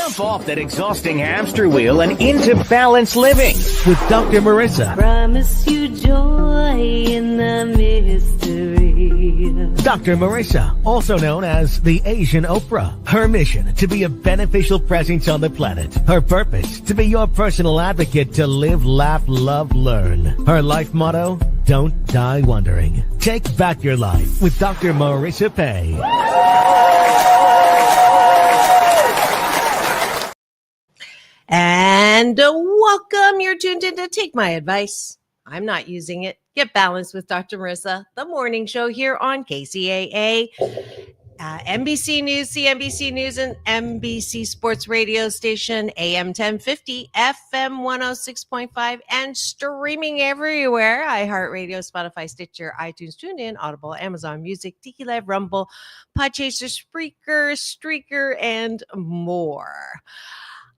Jump off that exhausting hamster wheel and into balanced living with Dr. Marissa. Promise you joy in the mystery. Dr. Marissa, also known as the Asian Oprah. Her mission, to be a beneficial presence on the planet. Her purpose, to be your personal advocate to live, laugh, love, learn. Her life motto, don't die wondering. Take back your life with Dr. Marissa Pei. And welcome. You're tuned in to Take My Advice. I'm not using it. Get balanced with Dr. Marissa, the morning show here on KCAA, NBC News, CNBC News, and NBC Sports Radio Station, AM 1050, FM 106.5, and streaming everywhere. iHeartRadio, Spotify, Stitcher, iTunes, TuneIn, Audible, Amazon Music, Tiki Live, Rumble, Podchaser, Spreaker, Streaker, and more.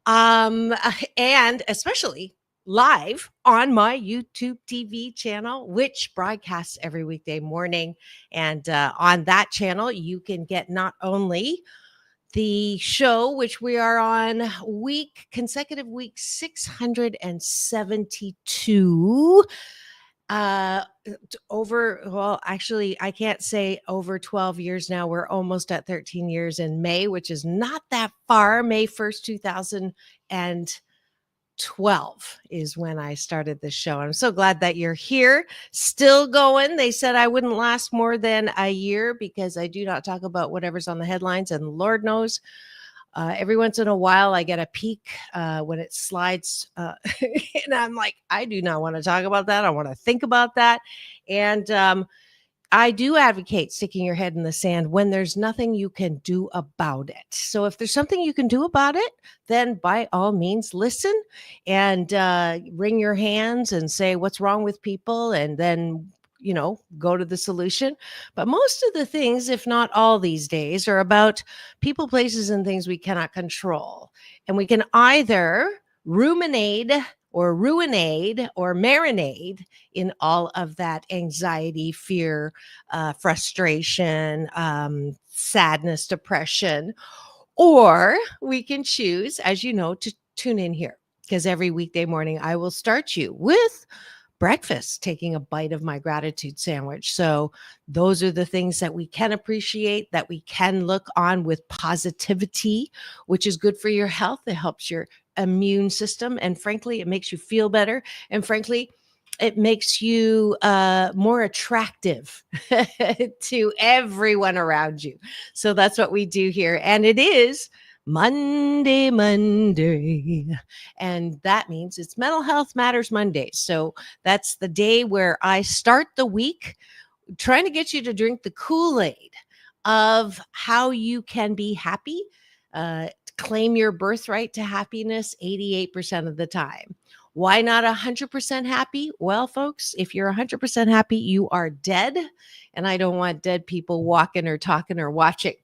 And especially live on my YouTube TV channel, which broadcasts every weekday morning. And on that channel, you can get not only the show, which we are on consecutive week 672, actually, I can't say over 12 years now. We're almost at 13 years in May, which is not that far. May 1st, 2012 is when I started this show. I'm so glad that you're here, still going. They said I wouldn't last more than a year because I do not talk about whatever's on the headlines, and Lord knows, every once in a while, I get a peek when it slides, and I'm like, I do not want to talk about that. I want to think about that. And I do advocate sticking your head in the sand when there's nothing you can do about it. So if there's something you can do about it, then by all means, listen and wring your hands and say what's wrong with people, and then go to the solution. But most of the things, if not all these days, are about people, places, and things we cannot control. And we can either ruminate or ruinade or marinade in all of that anxiety, fear, frustration, sadness, depression, or we can choose, as you know, to tune in here, because every weekday morning I will start you with breakfast, taking a bite of my gratitude sandwich. So those are the things that we can appreciate, that we can look on with positivity, which is good for your health. It helps your immune system. And frankly, it makes you feel better. And frankly, it makes you more attractive to everyone around you. So that's what we do here. And it is Monday. And that means it's Mental Health Matters Mondays. So that's the day where I start the week trying to get you to drink the Kool-Aid of how you can be happy, claim your birthright to happiness 88% of the time. Why not 100% happy? Well, folks, if you're 100% happy, you are dead. And I don't want dead people walking or talking or watching.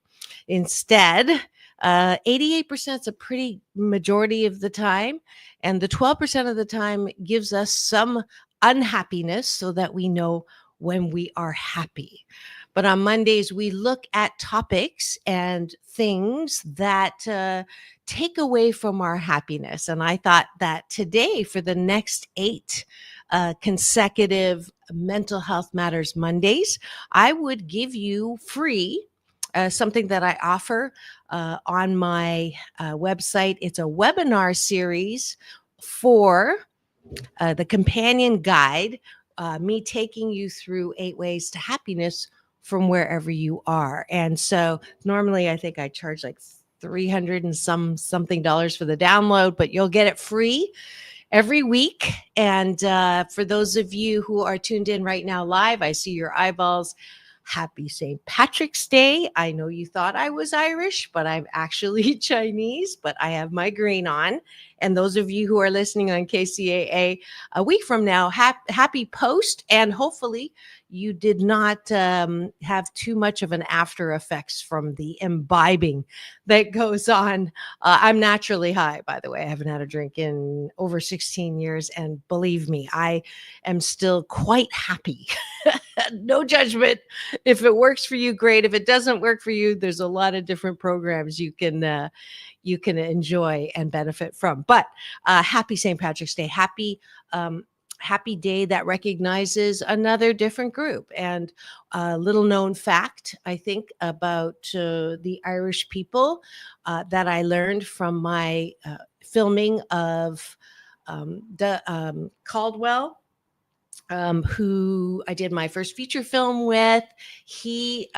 Instead, 88% is a pretty majority of the time. And the 12% of the time gives us some unhappiness so that we know when we are happy. But on Mondays, we look at topics and things that take away from our happiness. And I thought that today, for the next 8 consecutive Mental Health Matters Mondays, I would give you free something that I offer on my website. It's a webinar series for the companion guide, me taking you through 8 ways to happiness from wherever you are. And so normally I think I charge like $300 and something for the download, but you'll get it free every week. And for those of you who are tuned in right now live, I see your eyeballs. Happy St. Patrick's Day. I know you thought I was Irish, but I'm actually Chinese, but I have my green on. And those of you who are listening on KCAA a week from now, happy post. And hopefully you did not have too much of an after effects from the imbibing that goes on. I'm naturally high, by the way. I haven't had a drink in over 16 years. And believe me, I am still quite happy No judgment. If it works for you, great. If it doesn't work for you, there's a lot of different programs you can enjoy and benefit from. But happy St. Patrick's Day. Happy day that recognizes another different group. And a little known fact, I think, about the Irish people that I learned from my filming of Caldwell, who I did my first feature film with. He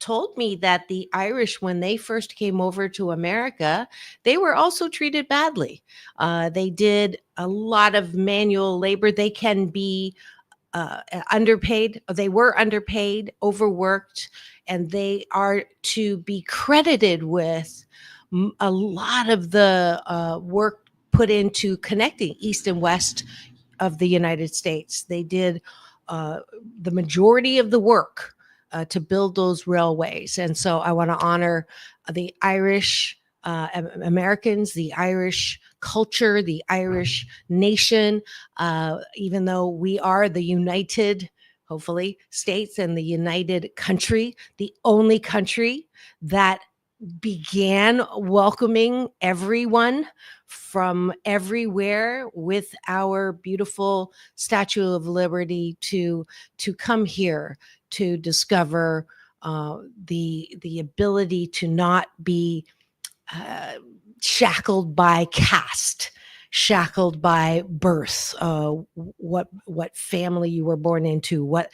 told me that the Irish, when they first came over to America, they were also treated badly. They did a lot of manual labor. They can be underpaid. They were underpaid, overworked, and they are to be credited with a lot of the work put into connecting East and West of the United States. They did the majority of the work to build those railways. And so I want to honor the Irish Americans, the Irish culture, the Irish nation, even though we are the United, hopefully, States and the United country, the only country that began welcoming everyone from everywhere with our beautiful Statue of Liberty to come here to discover the ability to not be shackled by caste, shackled by birth, what family you were born into, what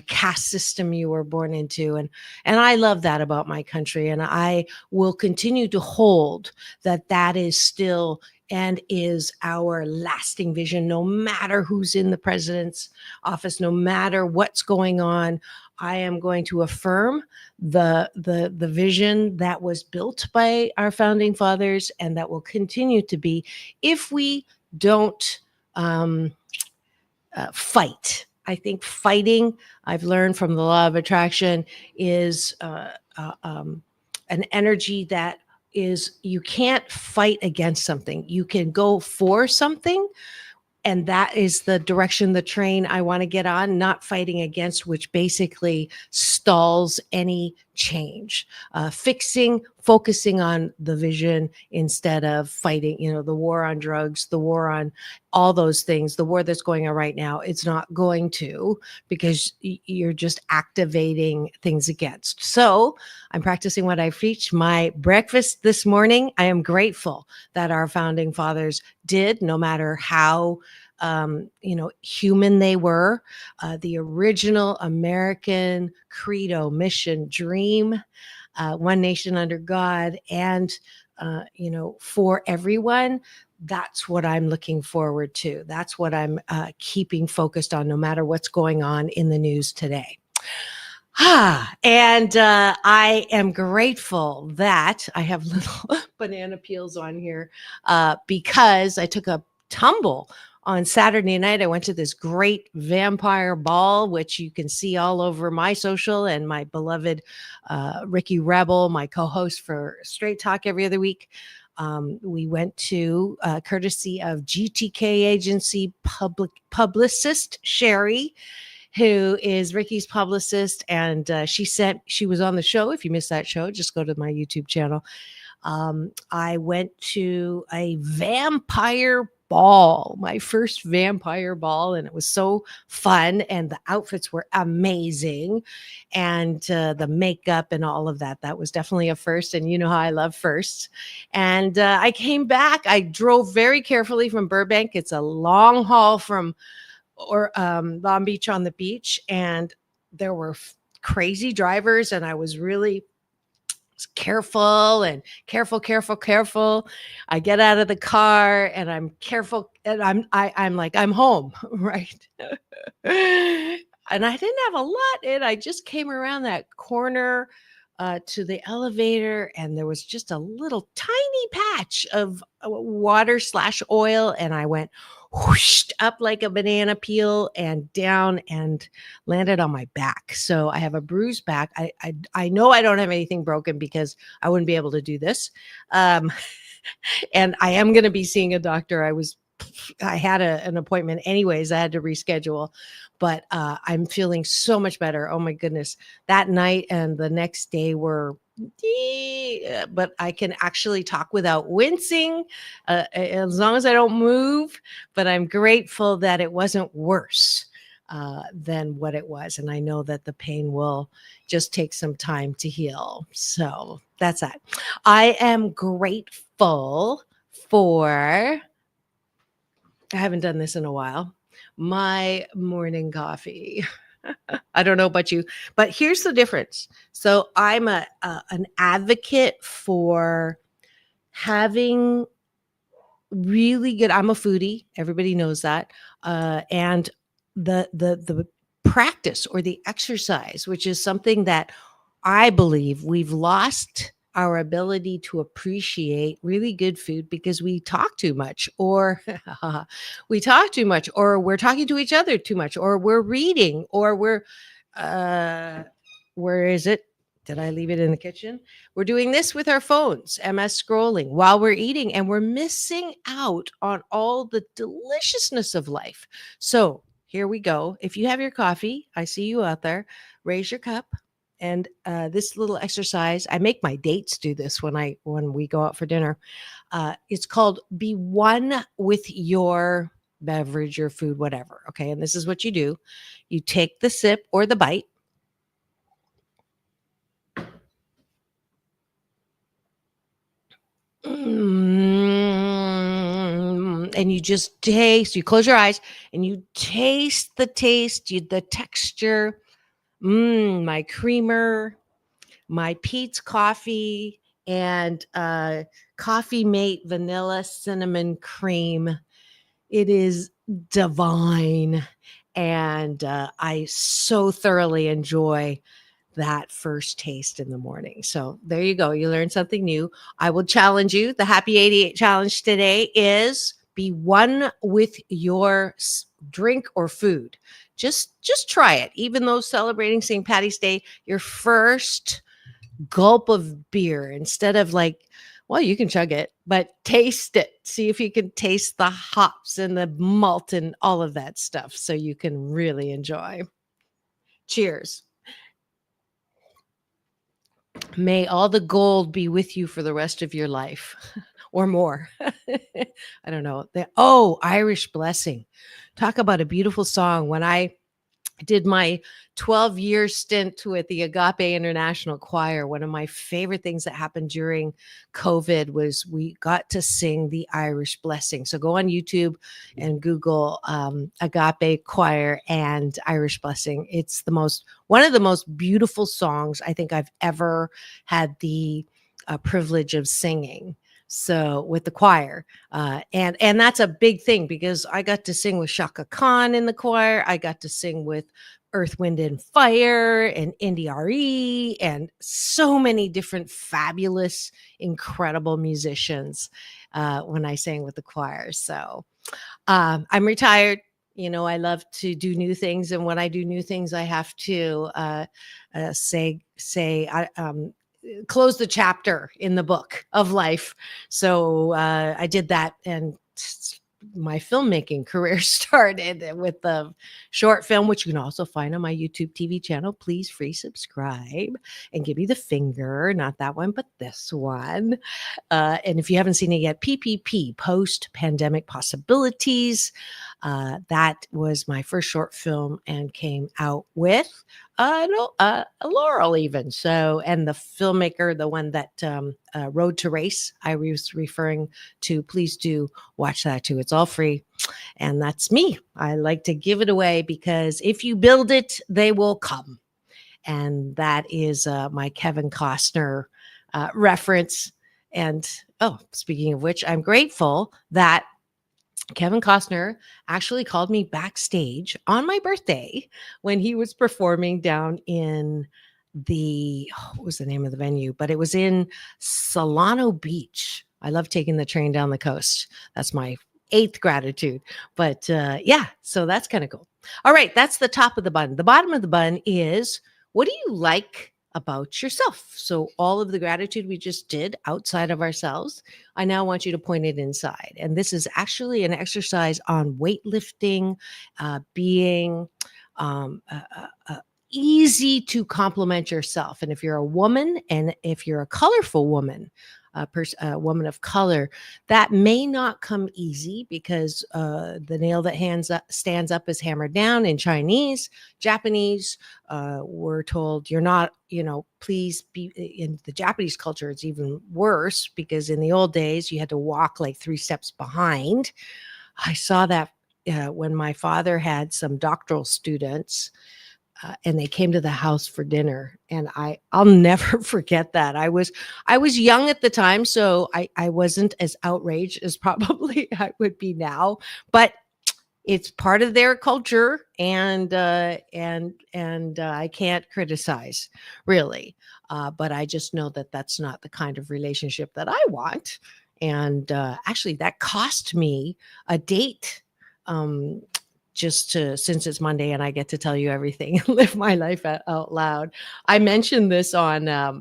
caste system you were born into. And I love that about my country. And I will continue to hold that is still and is our lasting vision, no matter who's in the president's office, no matter what's going on. I am going to affirm the vision that was built by our founding fathers, and that will continue to be if we don't fight. I think fighting, I've learned from the law of attraction, is an energy that is, you can't fight against something. You can go for something, and that is the direction, the train I want to get on, not fighting against, which basically stalls any change. Focusing on the vision instead of fighting, the war on drugs, the war on all those things, the war that's going on right now. It's not going to, because you're just activating things against. So I'm practicing what I preach. My breakfast this morning, I am grateful that our founding fathers did, no matter how human they were, the original American credo, mission, dream, one nation under God, and for everyone. That's what I'm looking forward to. That's what I'm keeping focused on, no matter what's going on in the news today. And I am grateful that I have little banana peels on here because I took a tumble on Saturday night. I went to this great vampire ball, which you can see all over my social, and my beloved Ricky Rebel, my co-host for Straight Talk every other week. We went to courtesy of GTK agency publicist Sherry, who is Ricky's publicist. And she was on the show. If you missed that show, just go to my YouTube channel. I went to a vampire ball, my first vampire ball, and it was so fun, and the outfits were amazing, and the makeup and all of that was definitely a first, and you know how I love firsts. And I came back. I drove very carefully from Burbank. It's a long haul from Long Beach on the beach, and there were crazy drivers, and I was really careful. I get out of the car and I'm careful, and I'm like, I'm home, right? And I didn't have a lot in. I just came around that corner to the elevator, and there was just a little tiny patch of water/oil, and I went whooshed up like a banana peel and down and landed on my back. So I have a bruised back. I know I don't have anything broken because I wouldn't be able to do this. And I am going to be seeing a doctor. I was I had an appointment anyways. I had to reschedule, but I'm feeling so much better. Oh my goodness. That night and the next day were, but I can actually talk without wincing as long as I don't move. But I'm grateful that it wasn't worse than what it was. And I know that the pain will just take some time to heal. So that's that. I am grateful for, I haven't done this in a while, my morning coffee. I don't know about you, but here's the difference. So I'm an advocate for having really good, I'm a foodie, everybody knows that. And the practice or the exercise, which is something that I believe we've lost our ability to appreciate really good food because we talk too much, or we talk too much, or we're talking to each other too much, or we're reading, or we're uh where is it? Did I leave it in the kitchen? We're doing this with our phones, MS scrolling while we're eating, and we're missing out on all the deliciousness of life. So here we go. If you have your coffee, I see you out there, raise your cup. And this little exercise, I make my dates do this when we go out for dinner. It's called Be One with Your Beverage or food, whatever. Okay. And this is what you do. You take the sip or the bite. And you just taste, you close your eyes and you taste the taste, the texture. My creamer, my Pete's coffee, and Coffee Mate vanilla cinnamon cream. It is divine. And I so thoroughly enjoy that first taste in the morning. So there you go. You learned something new. I will challenge you. The Happy 88 challenge today is be one with your drink or food. Just try it. Even though celebrating St. Patty's Day, your first gulp of beer, instead of like, well, you can chug it, but taste it. See if you can taste the hops and the malt and all of that stuff so you can really enjoy. Cheers. May all the gold be with you for the rest of your life or more. I don't know. Irish Blessing. Talk about a beautiful song. When I did my 12-year stint with the Agape International Choir, one of my favorite things that happened during COVID was we got to sing the Irish Blessing. So go on YouTube and Google Agape Choir and Irish Blessing. It's one of the most beautiful songs I think I've ever had the privilege of singing. So with the choir, and that's a big thing because I got to sing with Shaka Khan in the choir. I got to sing with Earth, Wind and Fire and NDRE and so many different fabulous, incredible musicians when I sang with the choir. So I'm retired. You know, I love to do new things, and when I do new things, I have to close the chapter in the book of life. So I did that, and my filmmaking career started with the short film, which you can also find on my YouTube TV channel. Please free subscribe and give me the finger, not that one, but this one. And if you haven't seen it yet, PPP, Post Pandemic Possibilities. That was my first short film and came out with a laurel even. So, and the filmmaker, the one that Road to Race, I was referring to, please do watch that too. It's all free. And that's me. I like to give it away because if you build it, they will come. And that is my Kevin Costner reference. And speaking of which, I'm grateful that Kevin Costner actually called me backstage on my birthday when he was performing down in what was the name of the venue? But it was in Solano Beach. I love taking the train down the coast. That's my 8th gratitude. But yeah, so that's kind of cool. All right, that's the top of the bun. The bottom of the bun is, what do you like about yourself. So, all of the gratitude we just did outside of ourselves, I now want you to point it inside. And this is actually an exercise on weightlifting, being easy to compliment yourself. And if you're a woman and if you're a colorful woman, a woman of color, that may not come easy because the nail that stands up is hammered down in Chinese. Japanese, we're told you're not, please be. In the Japanese culture, it's even worse because in the old days, you had to walk like 3 steps behind. I saw that when my father had some doctoral students and they came to the house for dinner, and I'll never forget that. I was young at the time, so I wasn't as outraged as probably I would be now, but it's part of their culture, and I can't criticize really, but I just know that that's not the kind of relationship that I want. And actually, that cost me a date. Since it's Monday and I get to tell you everything and live my life out loud. I mentioned this on, I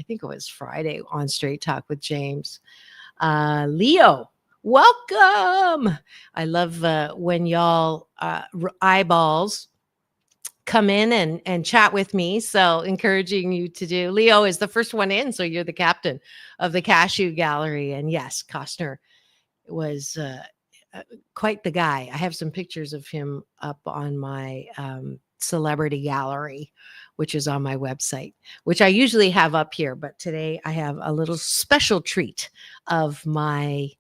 think it was Friday on Straight Talk with James. Leo, welcome. I love when y'all eyeballs come in and chat with me. So encouraging you to do. Leo is the first one in. So you're the captain of the Cashew Gallery. And yes, Costner was quite the guy. I have some pictures of him up on my celebrity gallery, which is on my website, which I usually have up here. But today I have a little special treat of my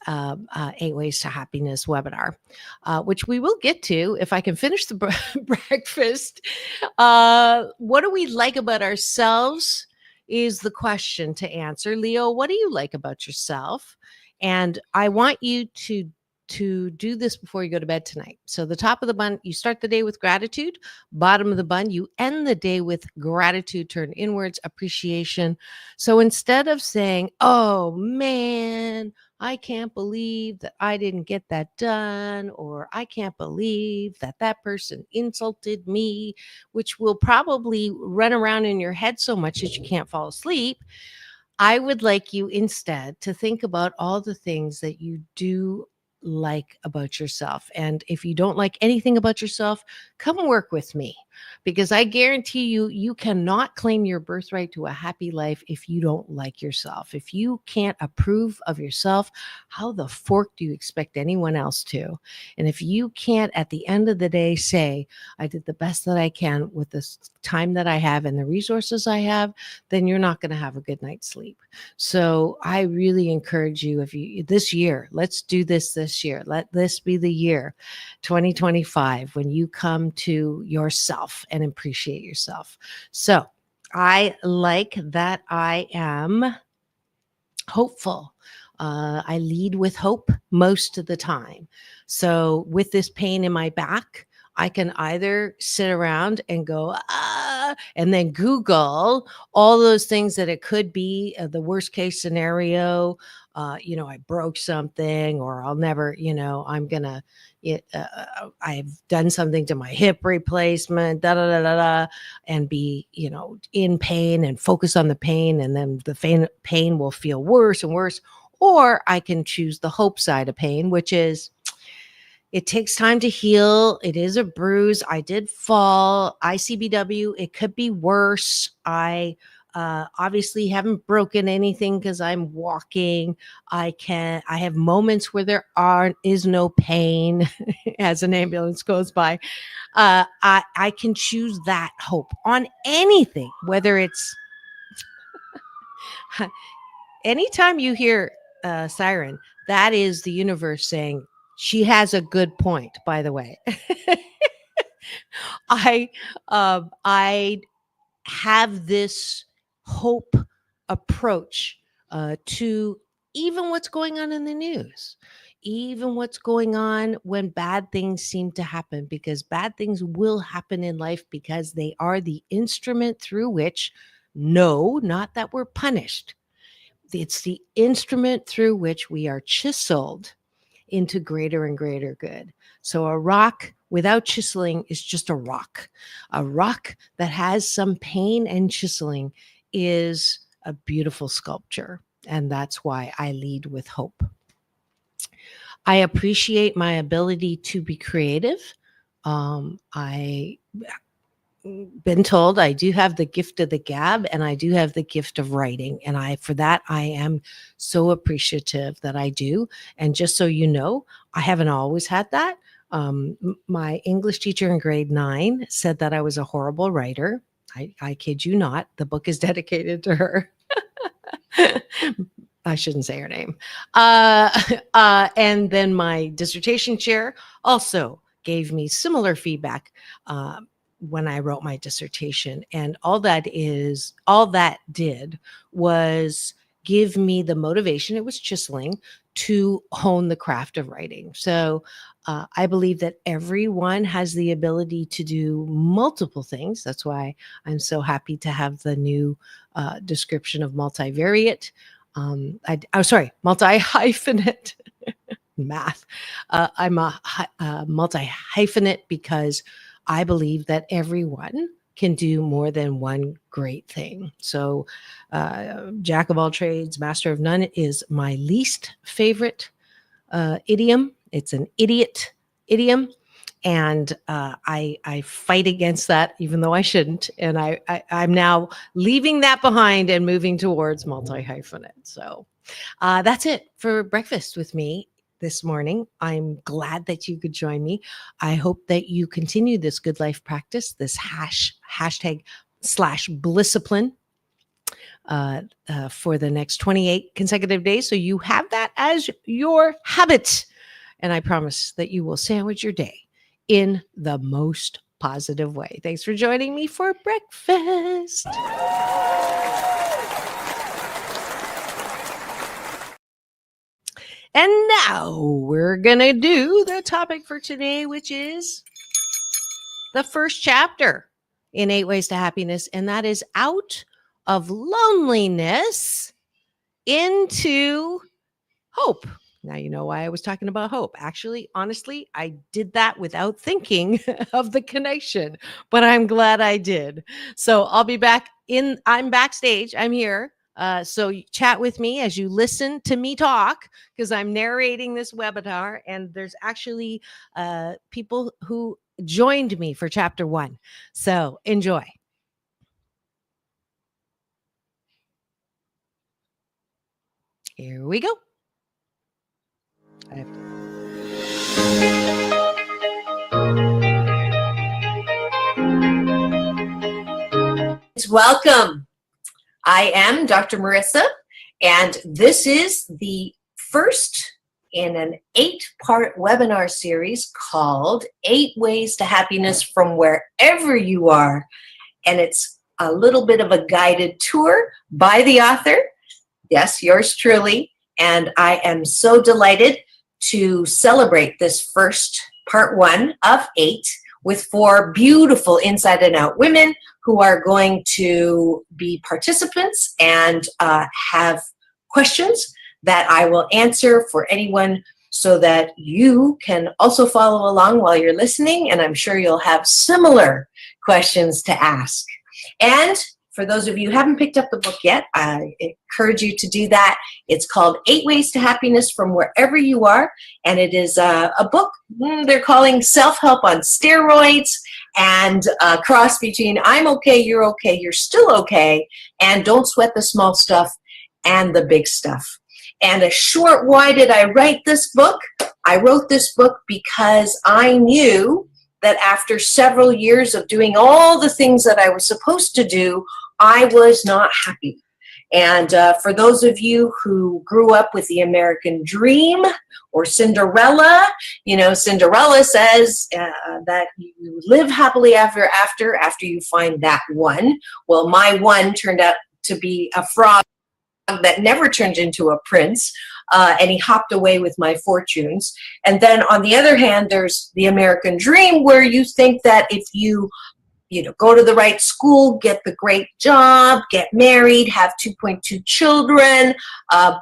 8 Ways to Happiness webinar, which we will get to if I can finish the breakfast. What do we like about ourselves is the question to answer. Leo, what do you like about yourself? And I want you to do this before you go to bed tonight. So the top of the bun, you start the day with gratitude. Bottom of the bun, you end the day with gratitude, turn inwards, appreciation. So instead of saying, oh man, I can't believe that I didn't get that done, or I can't believe that that person insulted me, which will probably run around in your head so much that you can't fall asleep. I would like you instead to think about all the things that you do like about yourself. And if you don't like anything about yourself, come work with me, because I guarantee you, you cannot claim your birthright to a happy life if you don't like yourself. If you can't approve of yourself, how the fork do you expect anyone else to? And if you can't, at the end of the day, say, I did the best that I can with the time that I have and the resources I have, then you're not going to have a good night's sleep. So I really encourage you, if you this year, let's do this year. Let this be the year 2025 when you come to yourself and appreciate yourself. So I like that I am hopeful. I lead with hope most of the time. So with this pain in my back, I can either sit around and go, and then Google all those things that it could be the worst case scenario. I broke something, or I'll never, I'm going to, I've done something to my hip replacement, and be, in pain and focus on the pain. And then the pain will feel worse and worse. Or I can choose the hope side of pain, which is, it takes time to heal. It is a bruise. I did fall. ICBW. It could be worse. I obviously haven't broken anything because I'm walking. I have moments where there is no pain as an ambulance goes by. I can choose that hope on anything, whether it's anytime you hear siren, that is the universe saying, she has a good point, by the way. I have this hope approach to even what's going on in the news, even what's going on when bad things seem to happen, because bad things will happen in life because they are the instrument through which, no, not that we're punished. It's the instrument through which we are chiseled into greater and greater good. So a rock without chiseling is just a rock. A rock that has some pain and chiseling is a beautiful sculpture. And that's why I lead with hope. I appreciate my ability to be creative. I been told I do have the gift of the gab, and I do have the gift of writing, and for that I am so appreciative that I do. And just so you know, I haven't always had that. My English teacher in grade 9 said that I was a horrible writer. I kid you not. The book is dedicated to her. I shouldn't say her name. And then my dissertation chair also gave me similar feedback when I wrote my dissertation. And all that did was give me the motivation, it was chiseling, to hone the craft of writing. So I believe that everyone has the ability to do multiple things. That's why I'm so happy to have the new description of multivariate. Multi-hyphenate math. I'm a multi-hyphenate because I believe that everyone can do more than one great thing. So jack of all trades, master of none is my least favorite idiom. It's an idiot idiom. And I fight against that, even though I shouldn't. And I'm now leaving that behind and moving towards multi-hyphenate. So that's it for breakfast with me this morning. I'm glad that you could join me. I hope that you continue this good life practice, this hashtag/blisscipline for the next 28 consecutive days. So you have that as your habit. And I promise that you will sandwich your day in the most positive way. Thanks for joining me for breakfast. And now we're going to do the topic for today, which is the first chapter in 8 Ways to Happiness. And that is out of loneliness into hope. Now, you know why I was talking about hope. Actually, honestly, I did that without thinking of the connection, but I'm glad I did. So I'll be back I'm backstage. I'm here. So you chat with me as you listen to me talk, because I'm narrating this webinar, and there's actually people who joined me for chapter 1. So enjoy. Here we go. Welcome. I am Dr. Marissa, and this is the first in an 8-part webinar series called 8 Ways to Happiness from Wherever You Are. And it's a little bit of a guided tour by the author. Yes, yours truly. And I am so delighted to celebrate this first part 1 of 8 with 4 beautiful inside and out women who are going to be participants and have questions that I will answer for anyone, so that you can also follow along while you're listening. And I'm sure you'll have similar questions to ask. And for those of you who haven't picked up the book yet, I encourage you to do that. It's called 8 Ways to Happiness from Wherever You Are. And it is a book they're calling self-help on steroids, and a cross between I'm okay, you're still okay, and don't sweat the small stuff and the big stuff. And a short, why did I write this book? I wrote this book because I knew that after several years of doing all the things that I was supposed to do, I was not happy. And for those of you who grew up with the American dream or Cinderella, you know, Cinderella says that you live happily ever after you find that one. Well, my one turned out to be a frog that never turned into a prince, and he hopped away with my fortunes. And then on the other hand, there's the American dream, where you think that if you go to the right school, get the great job, get married, have 2.2 children,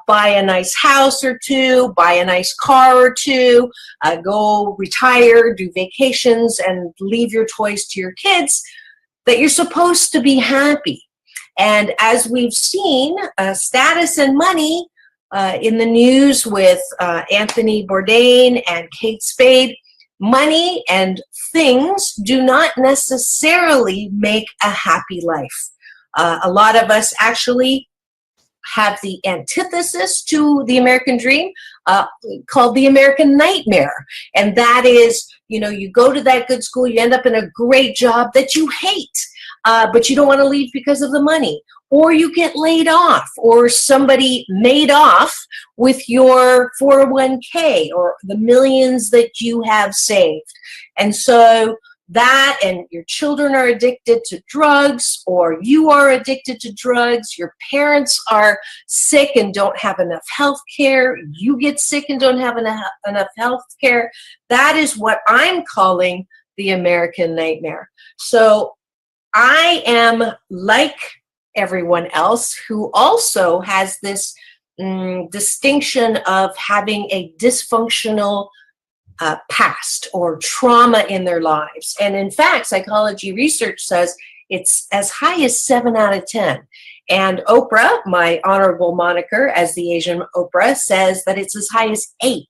buy a nice house or two, buy a nice car or two, go retire, do vacations, and leave your toys to your kids, that you're supposed to be happy. And as we've seen, status and money in the news with Anthony Bourdain and Kate Spade, money and things do not necessarily make a happy life. A lot of us actually have the antithesis to the American dream, called the American nightmare. And that is, you go to that good school, you end up in a great job that you hate, but you don't want to leave because of the money. Or you get laid off, or somebody made off with your 401k or the millions that you have saved. And so that, and your children are addicted to drugs, or you are addicted to drugs, your parents are sick and don't have enough health care, you get sick and don't have enough health care. That is what I'm calling the American nightmare. So I am like everyone else who also has this distinction of having a dysfunctional past or trauma in their lives. And in fact, psychology research says it's as high as 7 out of 10. And Oprah, my honorable moniker as the Asian Oprah, says that it's as high as 8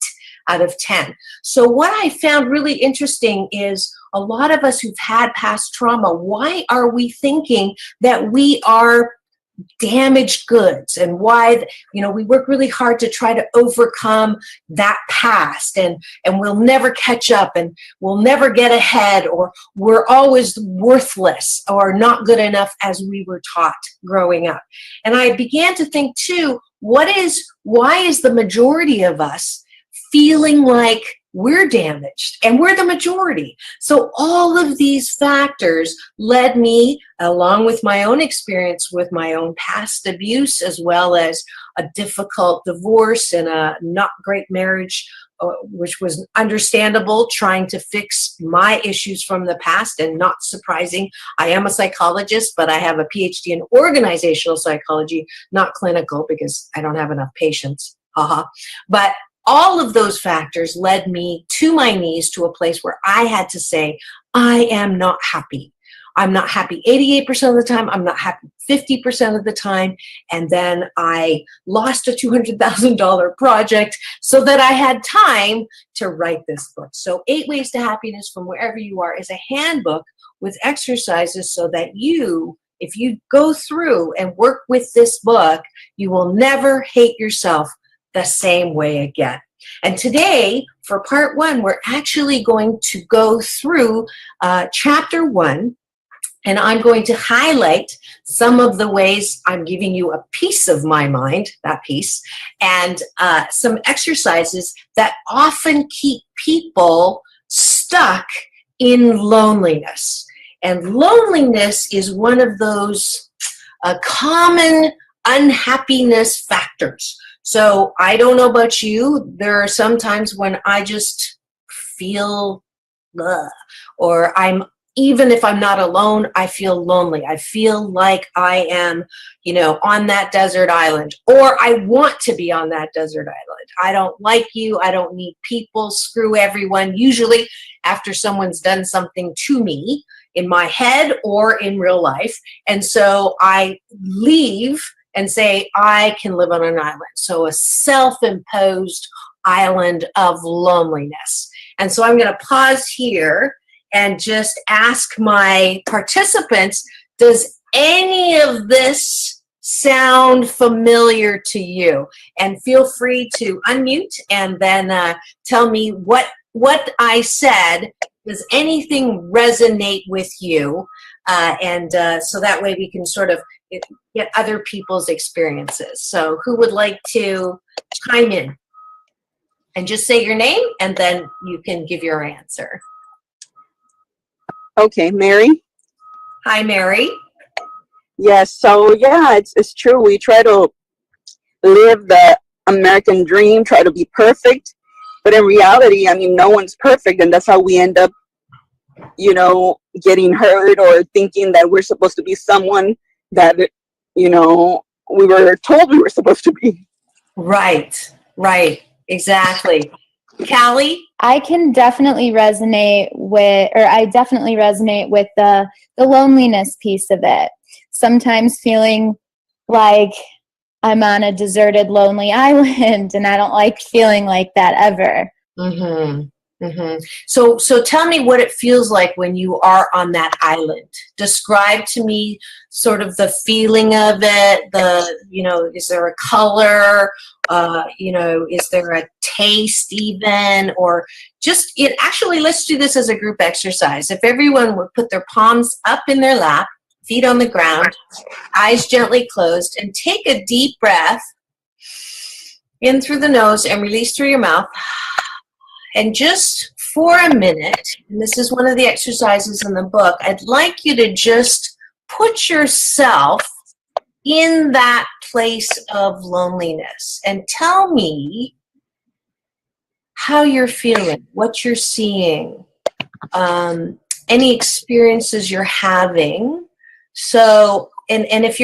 out of 10. So what I found really interesting is a lot of us who've had past trauma, why are we thinking that we are damaged goods, and why, we work really hard to try to overcome that past, and we'll never catch up, and we'll never get ahead, or we're always worthless or not good enough as we were taught growing up. And I began to think too, why is the majority of us feeling like we're damaged, and we're the majority? So all of these factors led me, along with my own experience with my own past abuse, as well as a difficult divorce and a not great marriage, which was understandable, trying to fix my issues from the past. And not surprising, I am a psychologist, but I have a PhD in organizational psychology, not clinical, because I don't have enough patients. But all of those factors led me to my knees, to a place where I had to say, I am not happy. I'm not happy 88% of the time. I'm not happy 50% of the time. And then I lost a $200,000 project so that I had time to write this book. So 8 Ways to Happiness from Wherever You Are is a handbook with exercises so that if you go through and work with this book, you will never hate yourself the same way again. And today, for part 1, we're actually going to go through chapter 1, and I'm going to highlight some of the ways I'm giving you a piece of my mind, that piece, and some exercises that often keep people stuck in loneliness. And loneliness is one of those common unhappiness factors. So I don't know about you, there are some times when I just feel, or even if I'm not alone, I feel lonely. I feel like I am, on that desert island, or I want to be on that desert island. I don't like you. I don't need people. Screw everyone. Usually after someone's done something to me in my head or in real life. And so I leave and say, I can live on an island. So a self-imposed island of loneliness. And so I'm going to pause here and just ask my participants, does any of this sound familiar to you? And feel free to unmute and then tell me what I said. Does anything resonate with you? So that way we can sort of get other people's experiences. So who would like to chime in? And just say your name, and then you can give your answer. Okay, Mary. Hi, Mary. Yes, so yeah, it's true. We try to live the American dream, try to be perfect. But in reality, no one's perfect, and that's how we end up getting hurt or thinking that we're supposed to be someone that, we were told we were supposed to be. Right, exactly. Callie? I definitely resonate with the loneliness piece of it. Sometimes feeling like I'm on a deserted, lonely island, and I don't like feeling like that ever. Mm-hmm. Mm-hmm. So tell me what it feels like when you are on that island. Describe to me sort of the feeling of it. Is there a color? Is there a taste even? Or just actually, let's do this as a group exercise. If everyone would put their palms up in their lap, feet on the ground, eyes gently closed, and take a deep breath in through the nose and release through your mouth. And just for a minute, and this is one of the exercises in the book, I'd like you to just put yourself in that place of loneliness and tell me how you're feeling, what you're seeing, any experiences you're having. So, and if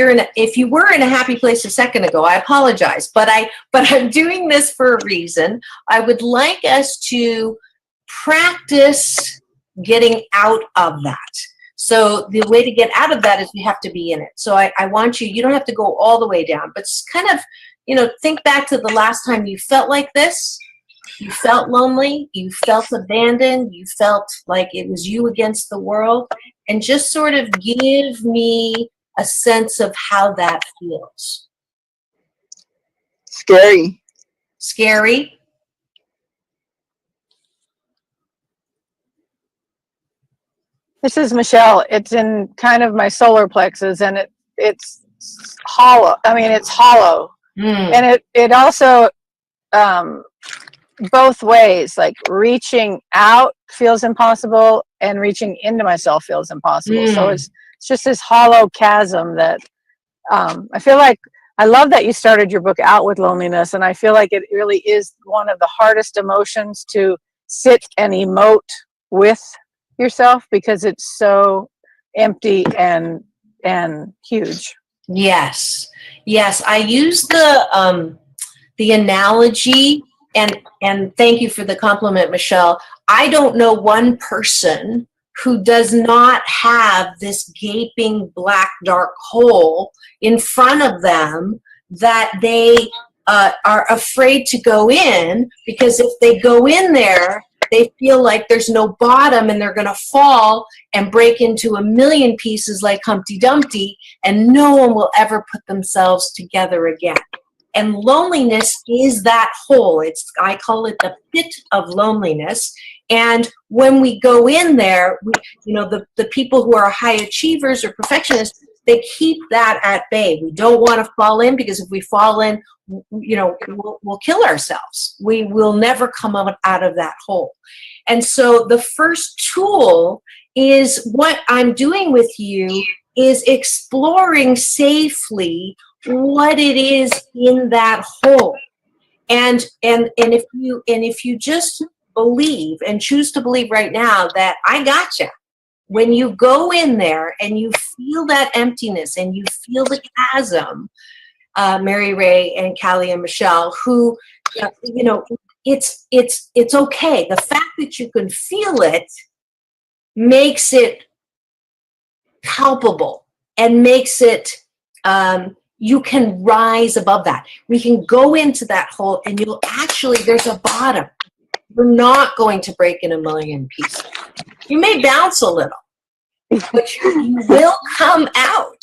you were in a happy place a second ago, I apologize, but I'm doing this for a reason. I would like us to practice getting out of that. So the way to get out of that is you have to be in it. So I want you don't have to go all the way down, but kind of, think back to the last time you felt like this. You felt lonely, you felt abandoned, you felt like it was you against the world, and just sort of give me a sense of how that feels. Scary. Scary? This is Michelle. It's in kind of my solar plexus, and it's hollow. I mean, it's hollow. And it also, both ways, like reaching out feels impossible and reaching into myself feels impossible. So it's just this hollow chasm that I feel like, I love that you started your book out with loneliness, and I feel like it really is one of the hardest emotions to sit and emote with yourself because it's so empty and huge. Yes. I use the analogy, and thank you for the compliment, Michelle. I don't know one person who does not have this gaping black dark hole in front of them that they are afraid to go in, because if they go in there, they feel like there's no bottom and they're going to fall and break into a million pieces like Humpty Dumpty, and no one will ever put themselves together again. And loneliness is that hole. I call it the pit of loneliness. And when we go in there, the people who are high achievers or perfectionists, they keep that at bay. We don't want to fall in, because if we fall in, we'll kill ourselves. We will never come out of that hole. And so the first tool is what I'm doing with you is exploring safely what it is in that hole. And if you just believe and choose to believe right now that I gotcha, when you go in there and you feel that emptiness and you feel the chasm, Mary Ray and Callie and Michelle, who, it's okay. The fact that you can feel it makes it palpable and makes it, you can rise above that. We can go into that hole and there's a bottom. You're not going to break in a million pieces. You may bounce a little, but you will come out.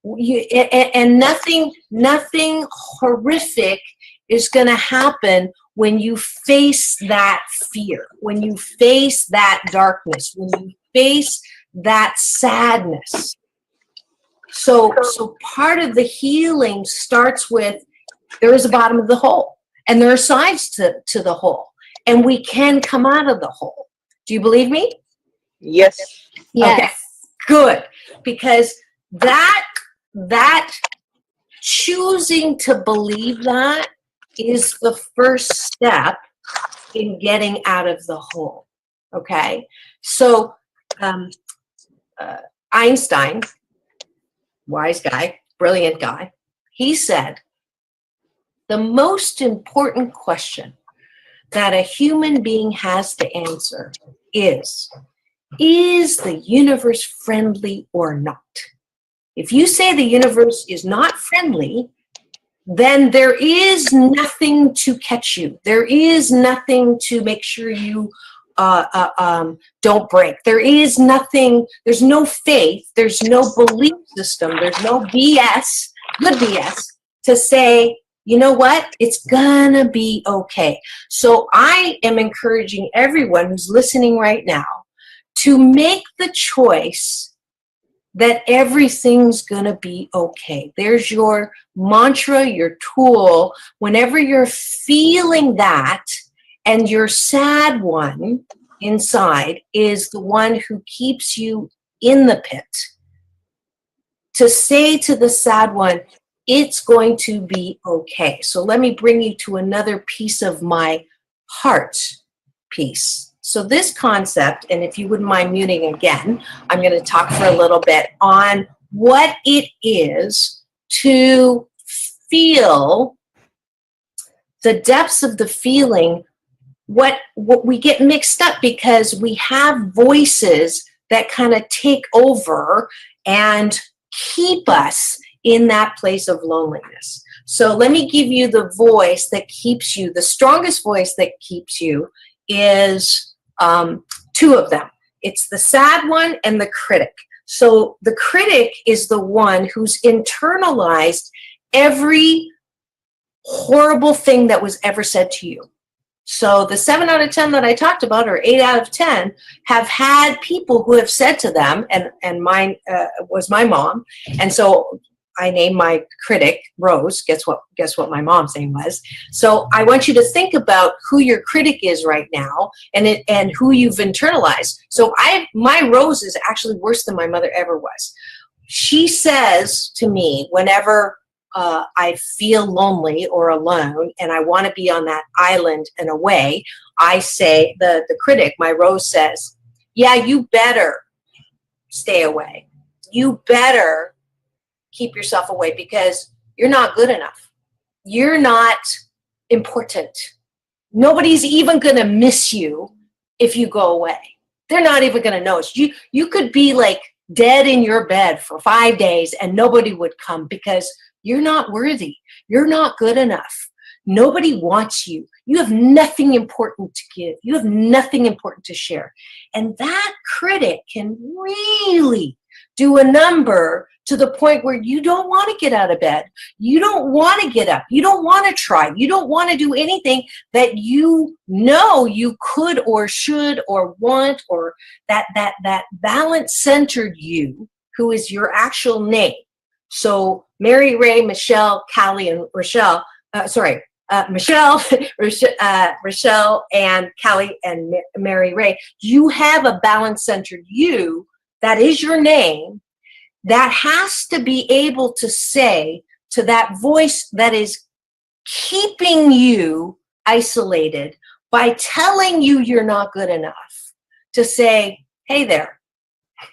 And nothing horrific is going to happen when you face that fear, when you face that darkness, when you face that sadness. So part of the healing starts with, there is a bottom of the hole, and there are sides to the hole, and we can come out of the hole. Do you believe me? Yes. Yes. Okay, good. Because that choosing to believe that is the first step in getting out of the hole. Okay? So um, Einstein, wise guy, brilliant guy, he said, the most important question that a human being has to answer is the universe friendly or not? If you say the universe is not friendly, then there is nothing to catch you. There is nothing to make sure you don't break. There is nothing, there's no faith, there's no belief system, there's no BS, good BS, to say, you know what, it's gonna be okay. So I am encouraging everyone who's listening right now to make the choice that everything's gonna be okay. There's your mantra, your tool. Whenever you're feeling that, and your sad one inside is the one who keeps you in the pit, to say to the sad one, it's going to be okay. So let me bring you to another piece of my heart piece. So this concept, and if you wouldn't mind muting again, I'm going to talk for a little bit on what it is to feel the depths of the feeling. What we get mixed up because we have voices that kind of take over and keep us in that place of loneliness. So let me give you the voice that keeps you. The strongest voice that keeps you is two of them. It's the sad one and the critic. So the critic is the one who's internalized every horrible thing that was ever said to you. So the 7 out of 10 that I talked about, or 8 out of 10, have had people who have said to them, and mine was my mom. And so I named my critic Rose. Guess what my mom's name was? So I want you to think about who your critic is right now, and who you've internalized. So my Rose is actually worse than my mother ever was. She says to me whenever I feel lonely or alone and I want to be on that island and away, I say, the critic, my Rose says, yeah, you better stay away. You better keep yourself away because you're not good enough. You're not important. Nobody's even going to miss you if you go away. They're not even going to notice. You could be like dead in your bed for 5 days and nobody would come because you're not worthy. You're not good enough. Nobody wants you. You have nothing important to give. You have nothing important to share. And that critic can really do a number to the point where you don't want to get out of bed. You don't want to get up. You don't want to try. You don't want to do anything that you know you could or should or want, or that balance-centered you, who is your actual name. So Mary, Ray, Michelle, Callie, and Rochelle, Michelle, Rochelle, and Callie, and Mary Ray, you have a balance-centered you that is your name that has to be able to say to that voice that is keeping you isolated by telling you you're not good enough, to say, hey there.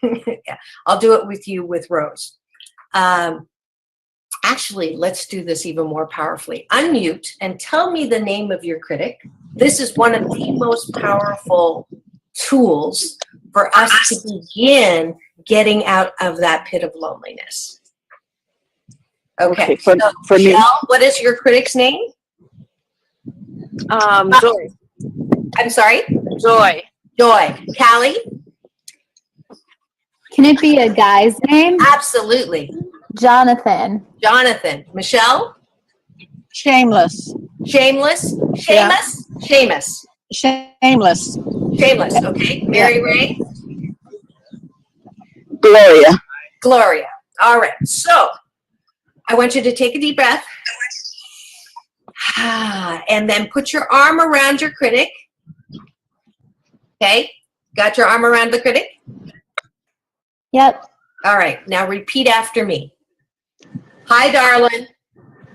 Yeah, I'll do it with you with Rose. Actually, let's do this even more powerfully. Unmute and tell me the name of your critic. This is one of the most powerful tools for us to begin getting out of that pit of loneliness. Okay, for Michelle, me, what is your critic's name? Joy. I'm sorry? Joy. Joy. Callie? Can it be a guy's name? Absolutely. Jonathan. Jonathan. Michelle? Shameless. Shameless? Yeah. Seamus? Shameless. Shameless, okay. Mary Ray? Gloria. Gloria. All right. So I want you to take a deep breath. And then put your arm around your critic. Okay. Got your arm around the critic? Yep. All right. Now repeat after me. Hi, darling.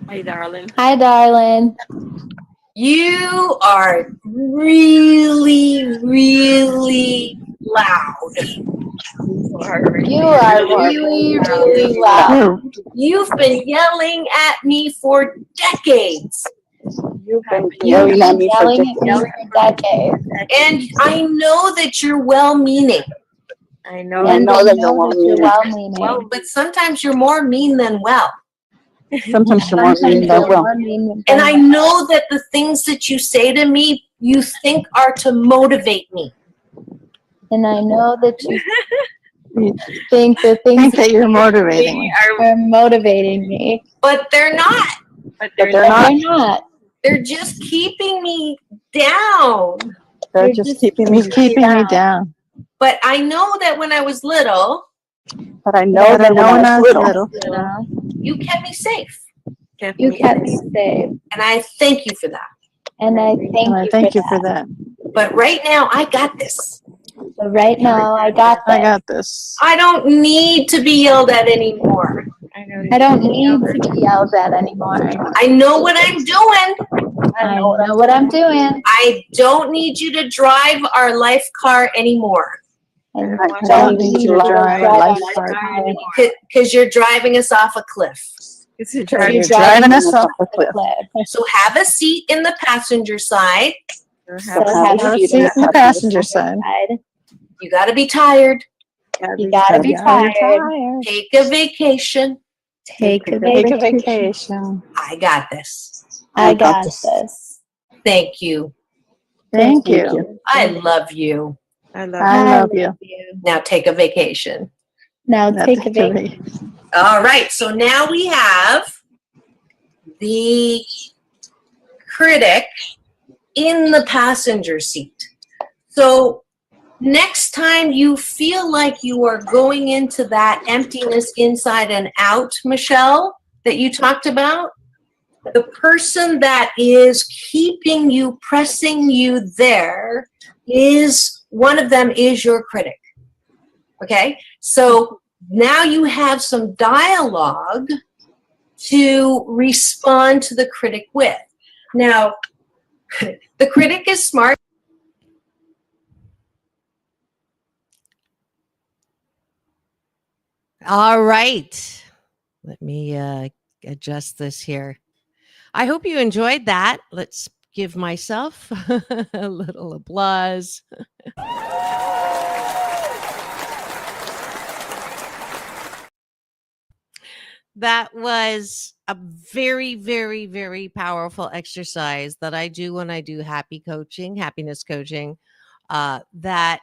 Hey, darling. Hi, darling. You are really, really loud. You are really, really loud. You've been yelling at me for decades. You've been You've yelling at been me for yelling at me decades. for decades. And I know that you're well-meaning. I know that you're you're well-meaning. well-meaning. But sometimes you're more mean than well. Sometimes you're more mean than well. And I know that the things that you say to me, you think are to motivate me. And I know that you think the things that you're motivating me. are motivating me. But they're not. But they're They're not. not. They're just keeping me down. They're just keeping me down. But I know that when I was little, But I know that when I was little, You know, you kept me safe. you kept me safe. And I thank you for that. And I thank you for that. But right now, I got this. So right now, I got this. This. I don't need to be yelled at anymore. I don't need to be yelled at anymore. I know what I'm doing. I know what I'm doing. I don't need you to drive our life car anymore. And I don't need you to drive a life car Because you're driving us off a cliff. You're driving us off a cliff. So have a seat in the passenger side. So have a seat in the passenger side. You got to be tired. You gotta be tired. Take a vacation. Take a vacation. I got this. I got this. Thank you. Thank you. I love you. I love you. Now take a vacation. Now take a vacation. All right. So now we have the critic in the passenger seat. So next time you feel like you are going into that emptiness inside and out, Michelle, that you talked about, the person that is keeping you, pressing you there is, one of them is your critic. Okay? So now you have some dialogue to respond to the critic with. Now, the critic is smart. All right. Let me adjust this here. I hope you enjoyed that. Let's give myself a little applause. That was a very, very, very powerful exercise that I do when I do happiness coaching, that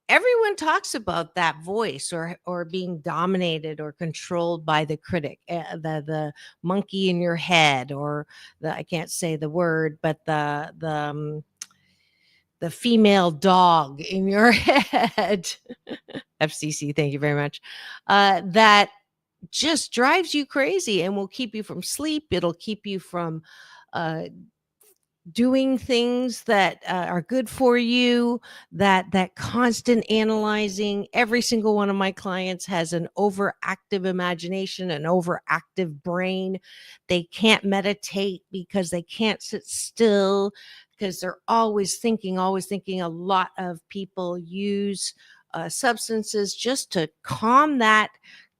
everyone talks about that voice or being dominated or controlled by the critic, the monkey in your head, or I can't say the word, but the female dog in your head. FCC, thank you very much. That just drives you crazy and will keep you from sleep. It'll keep you from doing things that are good for you. That constant analyzing. Every single one of my clients has an overactive imagination, an overactive brain. They can't meditate because they can't sit still, because they're always thinking. A lot of people use substances just to calm that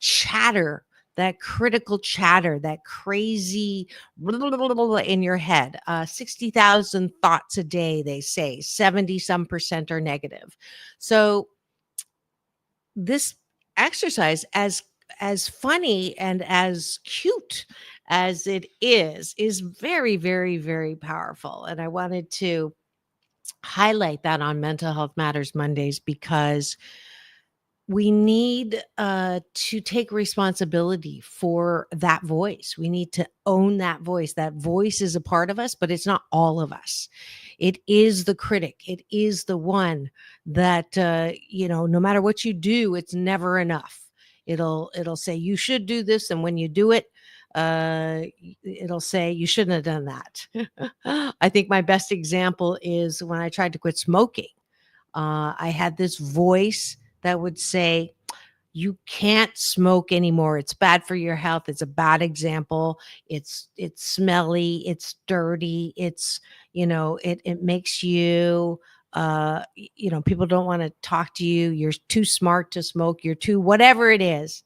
chatter, that critical chatter, that crazy in your head. 60,000 thoughts a day, they say. 70% are negative. So this exercise, as funny and as cute as it is very, very, very powerful. And I wanted to highlight that on Mental Health Matters Mondays, because we need to take responsibility for that voice. We need to own that voice. That voice is a part of us, but it's not all of us. It is the critic. It is the one that, no matter what you do, it's never enough. It'll say you should do this, and when you do it, it'll say you shouldn't have done that. I think my best example is when I tried to quit smoking. I had this voice that would say, you can't smoke anymore. It's bad for your health. It's a bad example. It's smelly. It's dirty. It's, it makes you people don't want to talk to you. You're too smart to smoke. You're too whatever it is.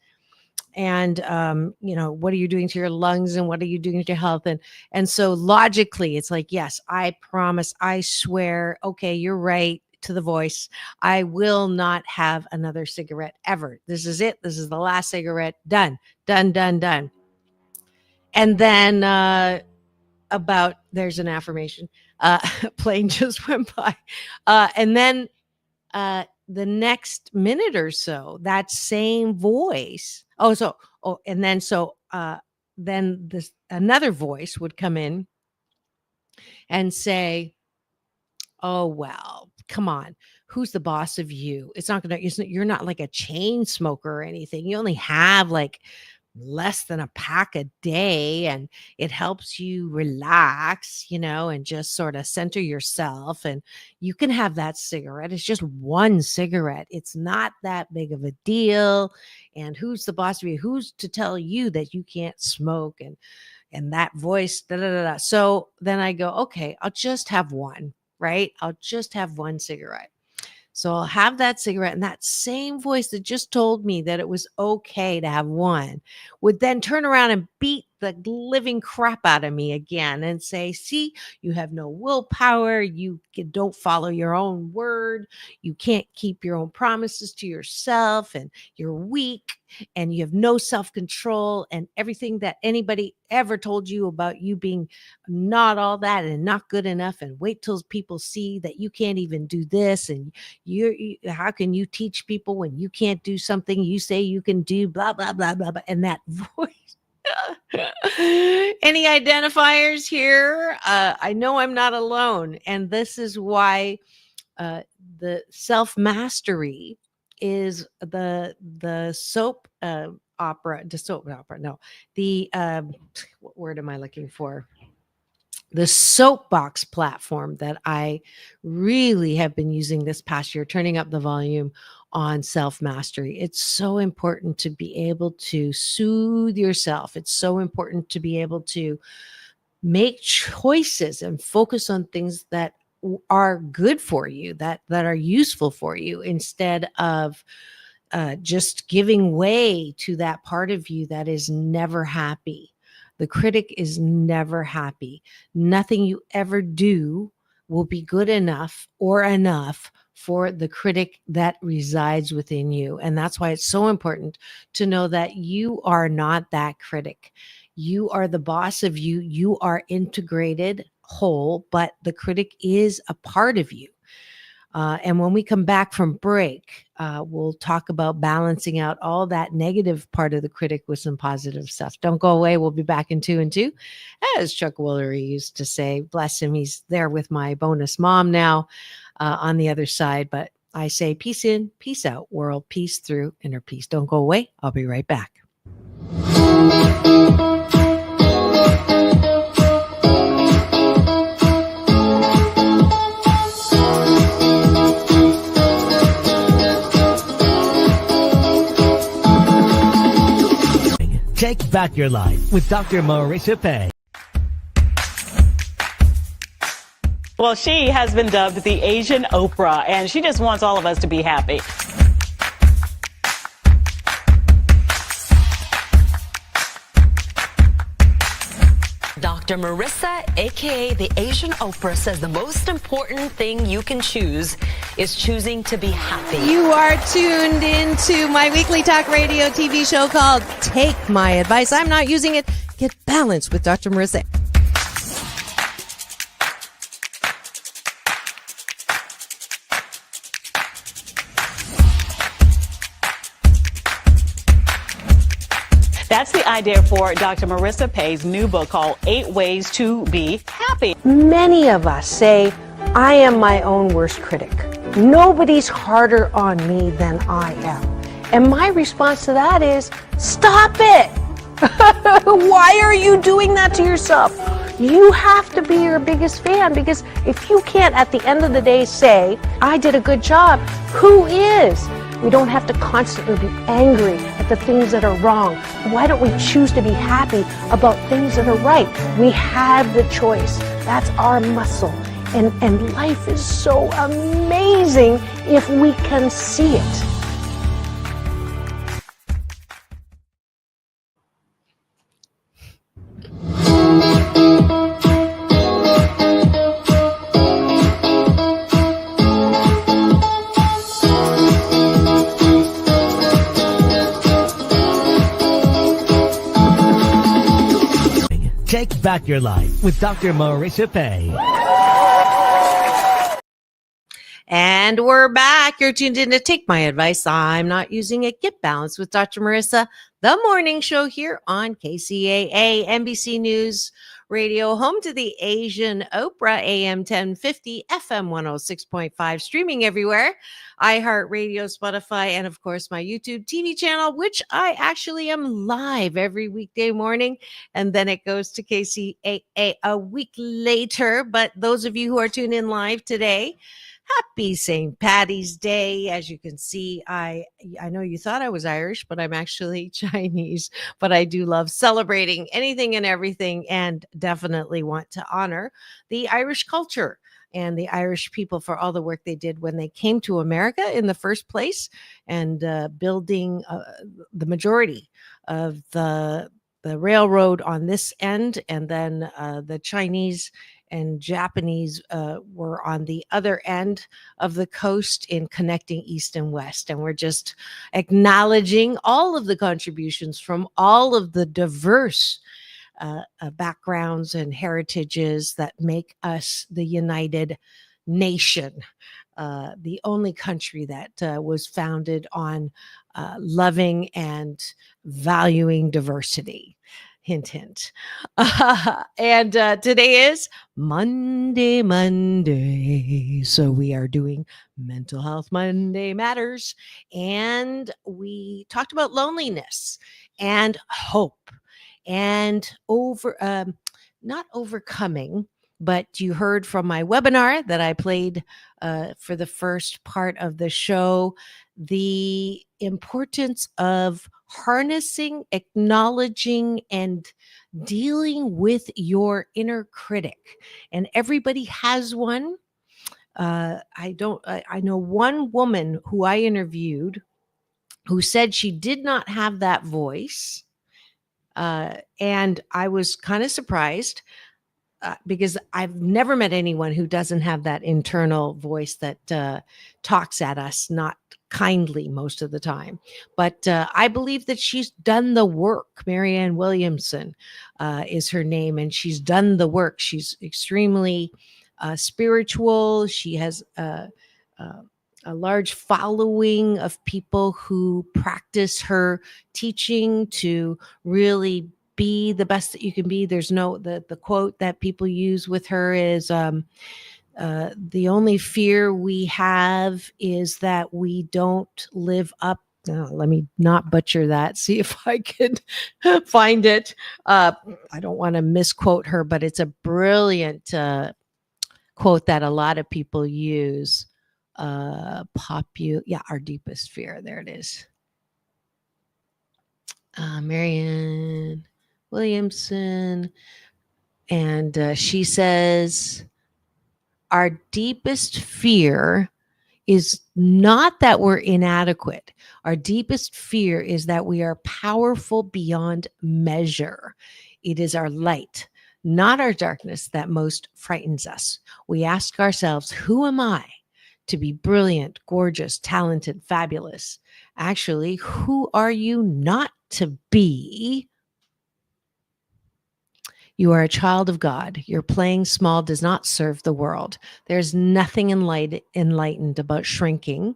And what are you doing to your lungs, and what are you doing to your health? And so logically, it's like, yes, I promise, I swear, okay, you're right, to the voice, I will not have another cigarette ever. This is it. This is the last cigarette. Done. And then there's an affirmation. Plane just went by. And then the next minute or so, that same voice. Then this another voice would come in and say, "Oh, well, come on. Who's the boss of you? You're not like a chain smoker or anything. You only have like less than a pack a day, and it helps you relax, and just sort of center yourself. And you can have that cigarette. It's just one cigarette. It's not that big of a deal. And who's the boss of you? Who's to tell you that you can't smoke?" And that voice, da, da, da, da. So then I go, okay, I'll just have one, right? I'll just have one cigarette. So I'll have that cigarette, and that same voice that just told me that it was okay to have one would then turn around and beat the living crap out of me again and say, "See, you have no willpower. You don't follow your own word. You can't keep your own promises to yourself, and you're weak, and you have no self-control, and everything that anybody ever told you about you being not all that and not good enough, and wait till people see that you can't even do this, and how can you teach people when you can't do something you say you can do, blah, blah, blah, blah, blah." And that voice. Any identifiers here? I know I'm not alone. And this is why the self-mastery is the soap opera. What word am I looking for? The soapbox platform that I really have been using this past year, turning up the volume on self-mastery. It's so important to be able to soothe yourself. It's so important to be able to make choices and focus on things that are good for you, that are useful for you, instead of just giving way to that part of you that is never happy. The critic is never happy. Nothing you ever do will be good enough or enough for the critic that resides within you. And that's why it's so important to know that you are not that critic. You are the boss of you. You are integrated whole, but the critic is a part of you. And when we come back from break, we'll talk about balancing out all that negative part of the critic with some positive stuff. Don't go away. We'll be back in 2 and 2. As Chuck Woolery used to say, bless him, he's there with my bonus mom now on the other side. But I say peace in, peace out, world peace through inner peace. Don't go away. I'll be right back. Take back your life with Dr. Marissa Pei. Well, she has been dubbed the Asian Oprah, and she just wants all of us to be happy. Dr. Marissa, aka the Asian Oprah, says the most important thing you can choose is choosing to be happy. You are tuned into my weekly talk radio TV show called Take My Advice. I'm not using it. Get balanced with Dr. Marissa. That's the idea for Dr. Marissa Pei's new book called 8 Ways to Be Happy. Many of us say, I am my own worst critic. Nobody's harder on me than I am. And my response to that is, stop it! Why are you doing that to yourself? You have to be your biggest fan, because if you can't at the end of the day say, I did a good job, who is? We don't have to constantly be angry at the things that are wrong. Why don't we choose to be happy about things that are right? We have the choice. That's our muscle. And life is so amazing if we can see it. Take back your life with Dr. Marissa Pei. And we're back. You're tuned in to Take My Advice. I'm Not Using It. Get Balanced with Dr. Marissa, the morning show here on KCAA, NBC News Radio, home to the Asian Oprah, AM 1050, FM 106.5, streaming everywhere, iHeartRadio, Spotify, and of course my YouTube TV channel, which I actually am live every weekday morning. And then it goes to KCAA a week later. But those of you who are tuned in live today, happy St. Patty's Day. As you can see, I know you thought I was Irish, but I'm actually Chinese. But I do love celebrating anything and everything, and definitely want to honor the Irish culture and the Irish people for all the work they did when they came to America in the first place, and building the majority of the railroad on this end, and then the Chinese and Japanese were on the other end of the coast in connecting East and West. And we're just acknowledging all of the contributions from all of the diverse backgrounds and heritages that make us the United Nation, the only country that was founded on loving and valuing diversity. Hint, hint. And today is Monday. So we are doing Mental Health Monday Matters. And we talked about loneliness and hope and not overcoming, but you heard from my webinar that I played for the first part of the show, the importance of harnessing, acknowledging, and dealing with your inner critic. And everybody has one. I know one woman who I interviewed who said she did not have that voice. And I was kind of surprised. Because I've never met anyone who doesn't have that internal voice that talks at us, not kindly most of the time. But I believe that she's done the work. Marianne Williamson is her name, and she's done the work. She's extremely spiritual. She has a large following of people who practice her teaching to really be the best that you can be. There's the quote that people use with her is the only fear we have is that we don't live up. Let me not butcher that. See if I can find it. I don't want to misquote her, but it's a brilliant quote that a lot of people use. Our deepest fear. There it is. Marianne Williamson. And she says, our deepest fear is not that we're inadequate. Our deepest fear is that we are powerful beyond measure. It is our light, not our darkness, that most frightens us. We ask ourselves, who am I to be brilliant, gorgeous, talented, fabulous? Actually, who are you not to be? You are a child of God. Your playing small does not serve the world. There's nothing enlightened about shrinking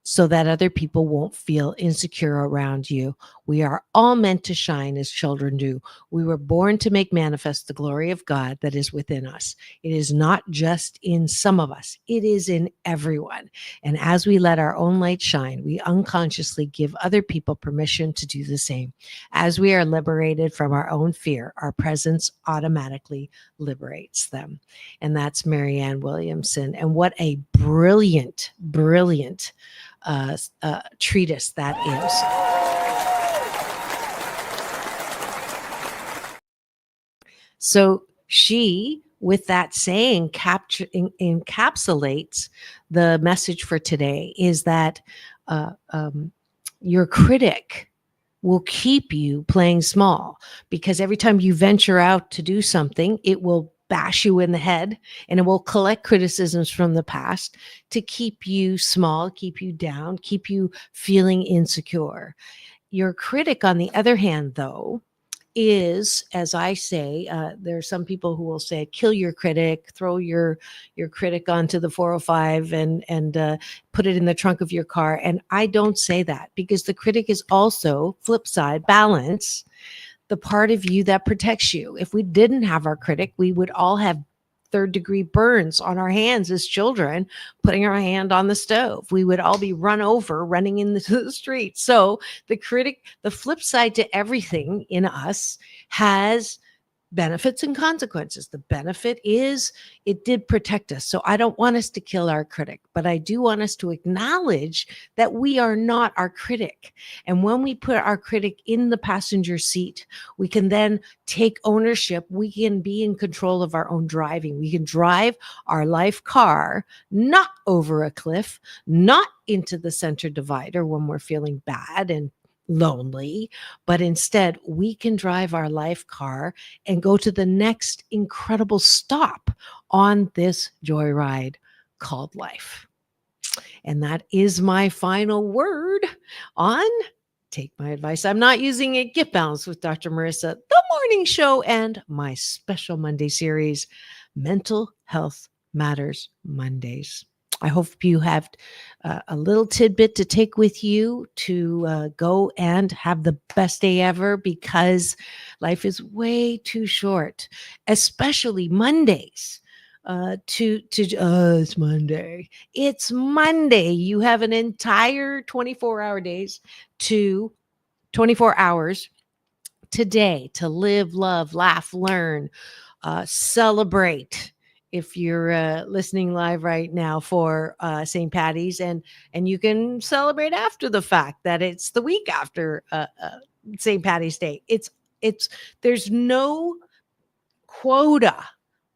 so that other people won't feel insecure around you. We are all meant to shine as children do. We were born to make manifest the glory of God that is within us. It is not just in some of us, it is in everyone. And as we let our own light shine, we unconsciously give other people permission to do the same. As we are liberated from our own fear, our presence automatically liberates them. And that's Marianne Williamson. And what a brilliant treatise that is. So she with that saying encapsulates the message for today, is that your critic will keep you playing small, because every time you venture out to do something, it will bash you in the head, and it will collect criticisms from the past to keep you small, keep you down, keep you feeling insecure. Your critic, on the other hand, though, is, as I say, there are some people who will say, kill your critic, throw your critic onto the 405 and put it in the trunk of your car. And I don't say that, because the critic is also, flip side, balance, the part of you that protects you. If we didn't have our critic, we would all have third-degree burns on our hands as children, putting our hand on the stove. We would all be run over, running into the street. So the critic, the flip side to everything in us, has benefits and consequences. The benefit is it did protect us. So I don't want us to kill our critic, but I do want us to acknowledge that we are not our critic. And when we put our critic in the passenger seat, we can then take ownership. We can be in control of our own driving. We can drive our life car, not over a cliff, not into the center divider when we're feeling bad and lonely, but instead we can drive our life car and go to the next incredible stop on this joyride called life. And that is my final word on Take My Advice. I'm not using it. Get Balanced with Dr. Marissa, the morning show, and my special Monday series, Mental Health Matters Mondays. I hope you have a little tidbit to take with you to go and have the best day ever, because life is way too short, especially Mondays. It's Monday. It's Monday. You have an entire 24-hour days to 24 hours today to live, love, laugh, learn, celebrate. If you're listening live right now for St. Patty's, and you can celebrate after the fact that it's the week after St. Patty's Day. There's no quota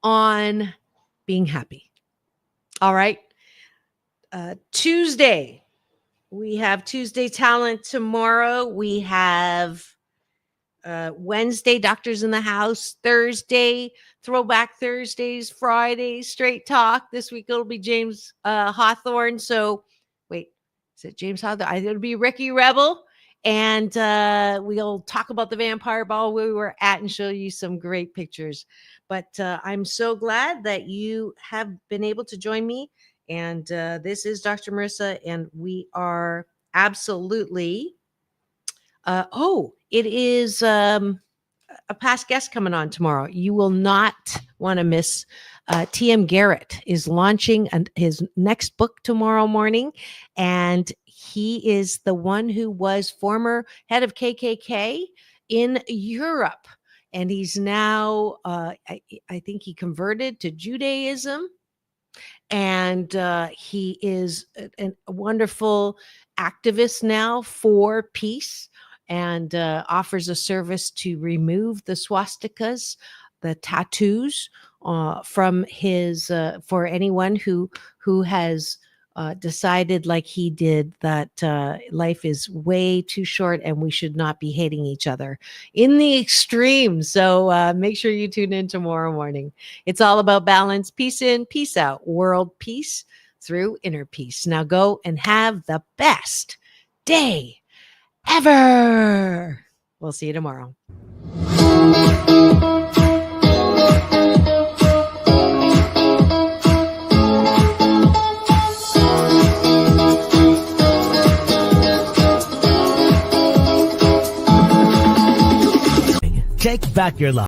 on being happy. All right. Tuesday, we have Tuesday Talent tomorrow. We have Wednesday, Doctors in the House. Thursday, Throwback Thursdays. Friday, Straight Talk. This week it'll be James Hawthorne. So wait, is it James Hawthorne? It'll be Ricky Rebel. And we'll talk about the vampire ball where we were at and show you some great pictures. But I'm so glad that you have been able to join me. And this is Dr. Marissa, and we are absolutely... it is a past guest coming on tomorrow. You will not want to miss. T.M. Garrett is launching his next book tomorrow morning, and he is the one who was former head of KKK in Europe, and he's now, I think he converted to Judaism, and he is a wonderful activist now for peace, and offers a service to remove the swastikas, the tattoos, from his for anyone who has decided, like he did, that life is way too short and we should not be hating each other in the extreme. So make sure you tune in tomorrow morning. It's all about balance, peace in, peace out, world peace through inner peace. Now go and have the best day ever. We'll see you tomorrow. Take back your life.